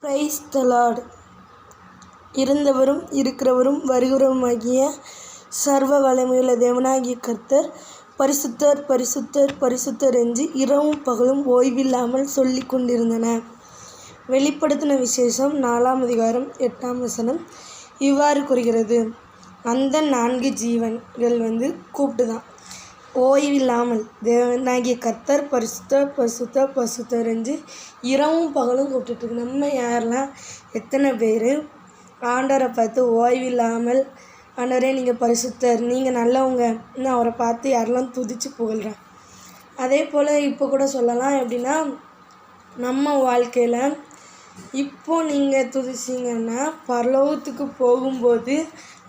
Praise the Lord. இருந்தவரும் இருக்கிறவரும் வருகிறவருமாகிய சர்வ வல்லமையுள்ள தேவனாகிய கர்த்தர் பரிசுத்தர் பரிசுத்தர் பரிசுத்தர் என்று இரவும் பகலும் ஓய்வில்லாமல் சொல்லிக் கொண்டிருந்தன. வெளிப்படுத்தின விசேஷம் 4ஆம் அதிகாரம் 8ஆம் வசனம் இவ்வாறு கூறுகிறது. அந்த 4 ஜீவன்கள் கூப்பிட்டு தான் ஓய்வில்லாமல் தேவனாகிய கர்த்தர் பரிசுத்தர் பரிசுத்தர் பரிசுத்தர் என்று இரவும் பகலும் கூப்பிட்டுருக்கு. நம்ம யாரெல்லாம் எத்தனை பேர் ஆண்டவரை பார்த்து ஓய்வில்லாமல் ஆண்டவரே நீங்கள் பரிசுத்தர், நீங்கள் நல்லவங்க, இன்னும் அவரை பார்த்து யாரெல்லாம் துதித்து புகழ்கிறேன். அதே போல் இப்போ கூட சொல்லலாம். எப்படின்னா, நம்ம வாழ்க்கையில் இப்போ நீங்கள் துதிச்சிங்கன்னா பரலோகத்துக்கு போகும்போது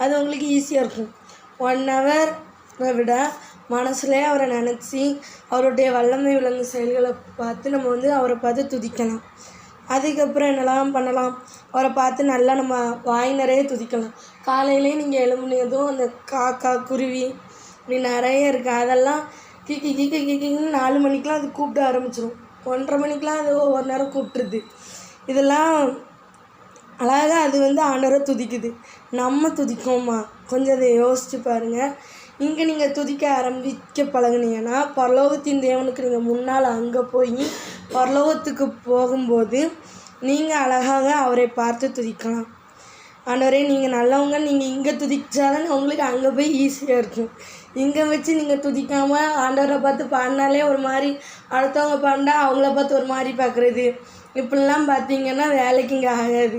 அது உங்களுக்கு ஈஸியாக இருக்கும். 1 ஹவரை விட மனசுலேயே அவரை நினச்சி அவருடைய வல்லமை விளங்கு செயல்களை பார்த்து நம்ம அவரை பார்த்து துதிக்கலாம். அதுக்கப்புறம் என்னெல்லாம் பண்ணலாம், அவரை பார்த்து நல்லா நம்ம வாய் நிறைய துதிக்கலாம். காலையிலே நீங்கள் எழும்புனதும் அந்த காக்கா குருவி இப்படி நிறைய இருக்குது, அதெல்லாம் கீக்கி கீக்கி கீக்கின்னு 4 மணிக்கெலாம் அது கூப்பிட ஆரம்பிச்சிடும். 1:30 மணிக்கெலாம் அது ஒவ்வொரு நேரம் கூப்பிட்ருது. இதெல்லாம் அழகாக அது ஆண்டவரை துதிக்குது. நம்ம துதிக்கோமா? கொஞ்சம் அதை யோசித்து பாருங்கள். இங்கே நீங்கள் துதிக்க ஆரம்பிக்க பழகுனீங்கன்னா பரலோகத்தின் தேவனுக்கு நீங்கள் முன்னால் அங்கே போய் பரலோகத்துக்கு போகும்போது நீங்கள் அழகாக அவரை பார்த்து துதிக்கலாம். ஆண்டவரே நீங்கள் நல்லவங்க, நீங்கள் இங்கே துதிச்சாலும் உங்களுக்கு அங்கே போய் ஈஸியாக இருக்கும். இங்கே வச்சு நீங்கள் துதிக்காமல் ஆண்டவரை பார்த்து பாடினாலே ஒரு மாதிரி, அடுத்தவங்க பாடினா அவங்கள பார்த்து ஒரு மாதிரி பார்க்குறது, இப்படிலாம் பார்த்தீங்கன்னா வேலைக்கு இங்கே ஆகாது.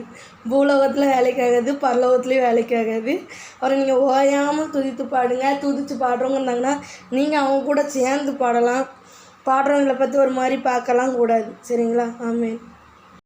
பூலோகத்தில் வேலைக்கு ஆகாது, பரலோகத்துலேயும் வேலைக்கு ஆகாது. அப்புறம் நீங்கள் ஓயாமல் துதித்து பாடுங்க. துதித்து பாடுறவங்க இருந்தாங்கன்னா நீங்கள் அவங்க கூட சேர்ந்து பாடலாம். பாடுறவங்களை பார்த்து ஒரு மாதிரி பார்க்கலாம் கூடாது. சரிங்களா? ஆமென்.